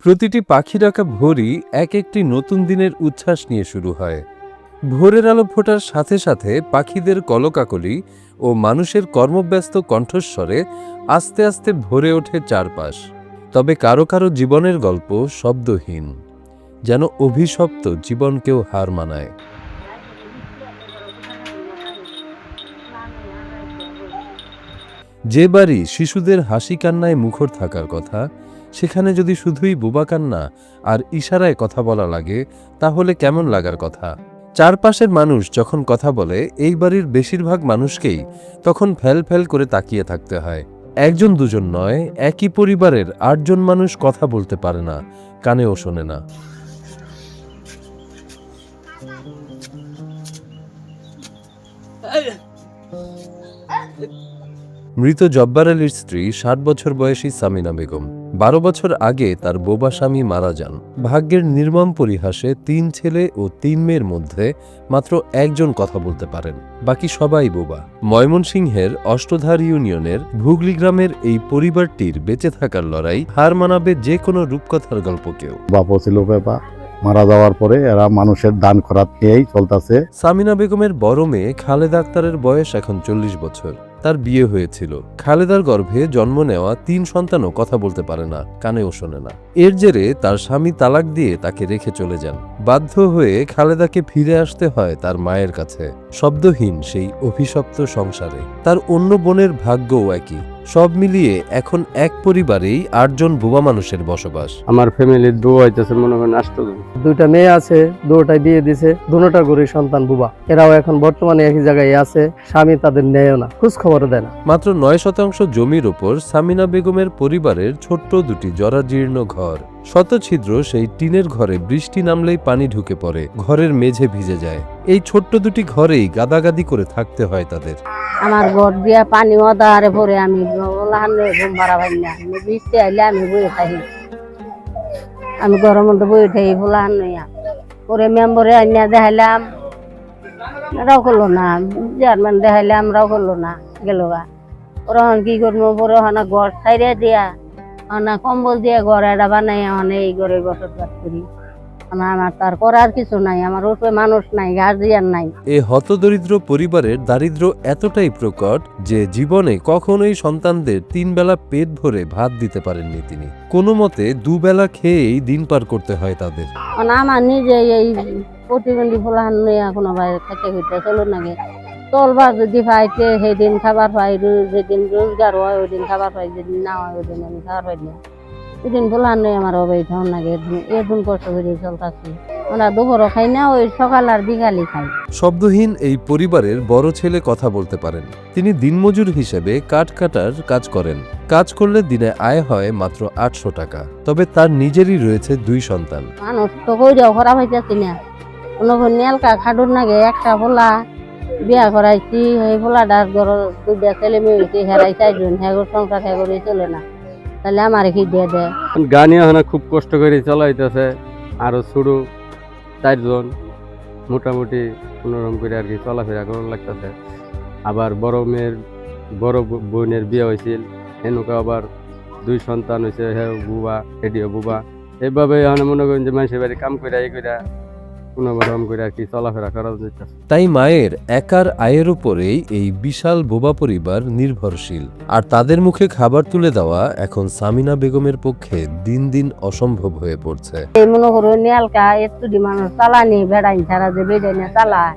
প্রতিটি পাখি ডাকা ভোরই এক একটি নতুন দিনের উচ্ছ্বাস নিয়ে শুরু হয়। ভোরের আলো ফোটার সাথে সাথে পাখিদের কলকাকলি ও মানুষের কর্মব্যস্ত কণ্ঠস্বরে আস্তে আস্তে ভরে ওঠে চারপাশ। তবে কারো কারো জীবনের গল্প শব্দহীন, যেন অভিশপ্ত জীবনকেও হার মানায়। যে বাড়ি শিশুদের হাসি কান্নায় মুখর থাকার কথা, সেখানে যদি শুধুই বোবা কান্না আর ইশারায় কথা বলা লাগে, তাহলে কেমন লাগার কথা? চারপাশের মানুষ যখন কথা বলে, এই বাড়ির বেশিরভাগ মানুষকেই তখন ফ্যাল ফ্যাল করে তাকিয়ে থাকতে হয়। একজন দুজন নয়, একই পরিবারের ৮ জন মানুষ কথা বলতে পারে না, কানেও শোনে না। মৃত জব্বার আলীর স্ত্রী ৬০ বছর বয়সী সামিনা বেগম। ১২ বছর আগে তার বোবা স্বামী মারা যান। ভাগ্যের নির্মম পরিহাসে ৩ ছেলে ও ৩ মেয়ের মধ্যে মাত্র একজন কথা বলতে পারেন, বাকি সবাই বোবা। ময়মনসিংহের অষ্টধার ইউনিয়নের ভুগলি গ্রামের এই পরিবারটির বেঁচে থাকার লড়াই হার মানাবে যে কোনো রূপকথার গল্পকেও। বাপও ছিল বাবা, মারা যাওয়ার পরে এরা মানুষের দান খরাত খেয়েই চলতেছে। সামিনা বেগমের বড় মেয়ে খালেদা আক্তারের বয়স এখন ৪০ বছর। তার বিয়ে হয়েছিল। খালেদার গর্ভে জন্ম নেওয়া ৩ সন্তানও কথা বলতে পারে না, কানেও শোনে না। এর জেরে তার স্বামী তালাক দিয়ে তাকে রেখে চলে যান। বাধ্য হয়ে খালেদাকে ফিরে আসতে হয় তার মায়ের কাছে, শব্দহীন সেই অভিশপ্ত সংসারে। তার অন্য বোনের ভাগ্যও একই। সব মিলিয়ে এখন এক পরিবারেই ৮ জন বোবা মানুষের বসবাস। আমার ফ্যামিলির দু হইতেছে মনে করেন ৮ জন। 2টা মেয়ে আছে, 2টাই বিয়ে দিছে, 2টা করে সন্তান বুবা। এরাও এখন বর্তমানে একই জায়গায় আছে, স্বামী তাদের নেয়ও না, খোঁজ খবরও দেয় না। মাত্র ৯% জমির ওপর সামিনা বেগমের পরিবারের ছোট্ট দুটি জরাজীর্ণ ঘর। শতছিদ্র সেই টিনের ঘরে বৃষ্টি নামলেই পানি ঢুকে পড়ে, ঘরের মেঝে ভিজে যায়। এই ছোট্ট দুটি ঘরেই গাদাগাদি করে থাকতে হয় তাদের। আমার ঘর দিয়া পানি ওদারে পরে আমি ঘুম ভাড়া পাই না। বৃষ্টি আইলে আমি বয়ে থাকি, আমি ঘরের মধ্যে বয়ে থাকি ফুলাহান নইয়া। পরে মেম্বরে আইনা দেখাইলাম, এরাও করলো না। চেয়ারম্যান দেখাইলে আমরাও করলো না, গেল গা। ওরা কি করবো, পরে ওখানে ঘর ছাইড়ে দিয়া ওখানে কম্বল দিয়ে ঘর এটা বানাই ওখানে এই ঘরে বসবাস করি। আমার তার করার কিছু নাই, আমার উপরে মানুষ নাই, গার্জিয়ান নাই। এ হতদরিদ্র পরিবারের দারিদ্র্য এতটাই প্রকট যে জীবনে কখনোই সন্তানদের 3 বেলা পেট ভরে ভাত দিতে পারেননি তিনি। কোনো মতে 2 বেলা খেয়েই দিন পার করতে হয় তাদের। আমার নিজে এই প্রতিবন্ধী ফুলাহান নিয়ে কোনো বাইরে খেতে খেতে চলো নাকি চলবার যদি পাইতে সেদিন খাবার পাই, যেদিন রোজগার হয় ওই দিন খাবার পাই, যেদিন না হয় ওই দিন আমি খাবার পাই না। সেদিন ফুলাহান নিয়ে আমার অবৈধ নাকি এদিন কষ্ট করে চলতেছি। ওরা দুপুরও খাই না, ওই সকাল আর বিকালই খাই। শব্দহীন এই পরিবারের বড় ছেলে কথা বলতে পারেন। তিনি দিনমজুর হিসেবে কাঠ কাটার কাজ করেন। কাজ করলে দিনে আয় হয় মাত্র ৮০০ টাকা। তবে তার নিজেরই রয়েছে 2 সন্তান। মানুষ তো কইরাও খারাপ হইতেছি না, কোনো নেলকা খাডুর নাগে একটা পোলা বিয়া করাইছি, এই পোলাটার ঘর 2টা ছেলে মেয়ে হয়েছে, হেরাই 4 জন, হেগর সংসার হেগরে চলে না, তাহলে আমার কি দিয়ে দেয়? গানি ওখানে খুব কষ্ট করে চলাইতেছে। আরো ছোট 4 জন মোটামুটি কোনোরকম করে আর কি চলাফেরা করার লাগতেছে। আবার বড় বোনের বিয়ে হয়েছিল, এনেকা আবার 2 সন্তান হয়েছে, হ্যাঁ বুবা, এডিও বুবা। এইভাবে এখানে মনে করেন যে মানুষের বাড়ি কাম করে কোনোরকম করে আর কি চলাফেরা করা যাইতেছে। তাই মায়ের একার আয়ের উপরেই এই বিশাল বোবা পরিবার নির্ভরশীল। আর তাদের মুখে খাবার তুলে দেওয়া এখন সামিনা বেগমের পক্ষে দিন দিন অসম্ভব হয়ে পড়ছে। এই মনে করো নেলকা একটু মানুষ চালানি বেড়াই ছাড়া যে বেড়ে না চালায়,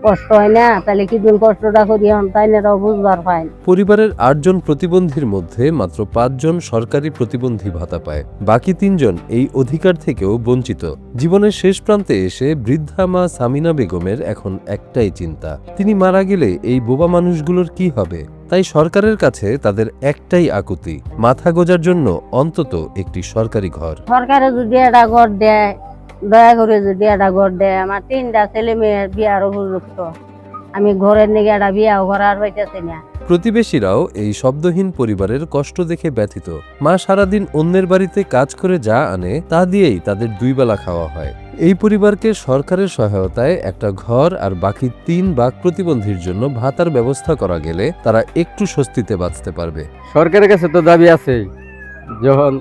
কষ্ট হয় না, তাহলে কি দিন কষ্টটা করি এখন তাই না বুঝবার পায়। পরিবারের ৮ জন প্রতিবন্ধীর মধ্যে মাত্র 5 জন সরকারি প্রতিবন্ধী ভাতা পায়, বাকি 3 জন এই অধিকার থেকেও বঞ্চিত। জীবনের শেষ প্রান্তে এসে বৃদ্ধা মা সামিনা বেগমের এখন একটাই চিন্তা, তিনি মারা গেলে এই বোবা মানুষগুলোর কি হবে। তাই সরকারের কাছে তাদের একটাই আকুতি, মাথা গোজার জন্য অন্তত একটি সরকারি ঘর। সরকারে যদি একটা ঘর দেয়, দয়া করে যদি একটা ঘর দেয়, আমার 3টা ছেলে মেয়ের বিয়ার উপযুক্ত, আমি ঘরের নিগে একটা বিয়াও করার হইতেছে না। প্রতিবেশীরাও এই শব্দহীন পরিবারের কষ্ট দেখে ব্যথিত। মা সারাদিন অন্যের বাড়িতে কাজ করে যা আনে তা দিয়েই তাদের 2 বেলা খাওয়া হয়। এই পরিবারকে সরকারের সহায়তায় একটা ঘর আর বাকি 3 বাক প্রতিবন্ধীর জন্য ভাতার ব্যবস্থা করা গেলে তারা একটু স্বস্তিতে বাঁচতে পারবে। সরকারের কাছে তো দাবি আছে, যখন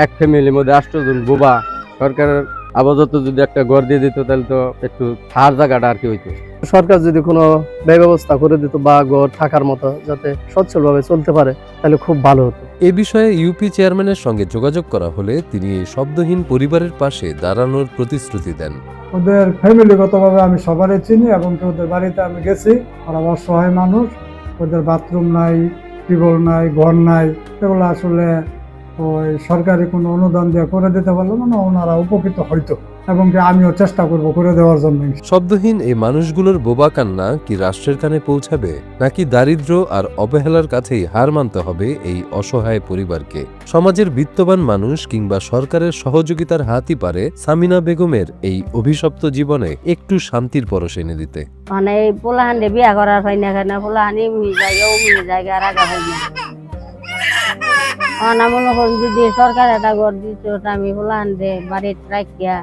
এক ফ্যামিলির মধ্যে 8 জন বোবা। সরকারের আপাতত যদি একটা ঘর দিয়ে দিত তাহলে তো একটু থার জায়গাটা আর কি হইতো। সরকার যদি কোনো ব্যবস্থা করে দিত বা ঘর থাকার মতো যাতে সচ্ছলভাবে চলতে পারে তাহলে খুব ভালো হতো। এ বিষয়ে ইউপি চেয়ারম্যানের সঙ্গে যোগাযোগ করা হলে তিনি এই শব্দহীন পরিবারের পাশে দাঁড়ানোর প্রতিশ্রুতি দেন। ওদের ফ্যামিলিগতভাবে আমি সবারই চিনি এবং কি ওদের বাড়িতে আমি গেছি। ওরা অসহায় মানুষ, ওদের বাথরুম নাই, টিউবওয়েল নাই, ঘর নাই। এগুলো আসলে ওই সরকারি কোনো অনুদান দিয়ে করে দিতে পারলে মানে ওনারা উপকৃত হইতো এবং কি আমিও চেষ্টা করব করে দেওয়ার জন্য। শব্দহীন এই মানুষগুলোর বোবা কান্না কি রাষ্ট্রের কানে পৌঁছাবে, নাকি দারিদ্র্য আর অবহেলার কাছেই হার মানতে হবে এই অসহায় পরিবারকে? সমাজের বিত্তবান মানুষ কিংবা সরকারের সহযোগিতার হাতই পারে সামিনা বেগমের এই অভিশপ্ত জীবনে একটু শান্তির পরশ এনে দিতে। মানে এই পোলাহান্ডে বিয়া করার হয় না কেন, পোলাহানি মিলে যায়, ও মিলে যায়, আর আগা হয় না। না মনে করুন যদি সরকার একটা ঘর দিত, আমি পোলাহান্ডে বাড়িতে রাখিয়া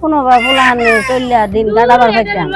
কোনোভাবে পোলাহান্ডে চলিয়া দিন কাটাবার পাইতাম।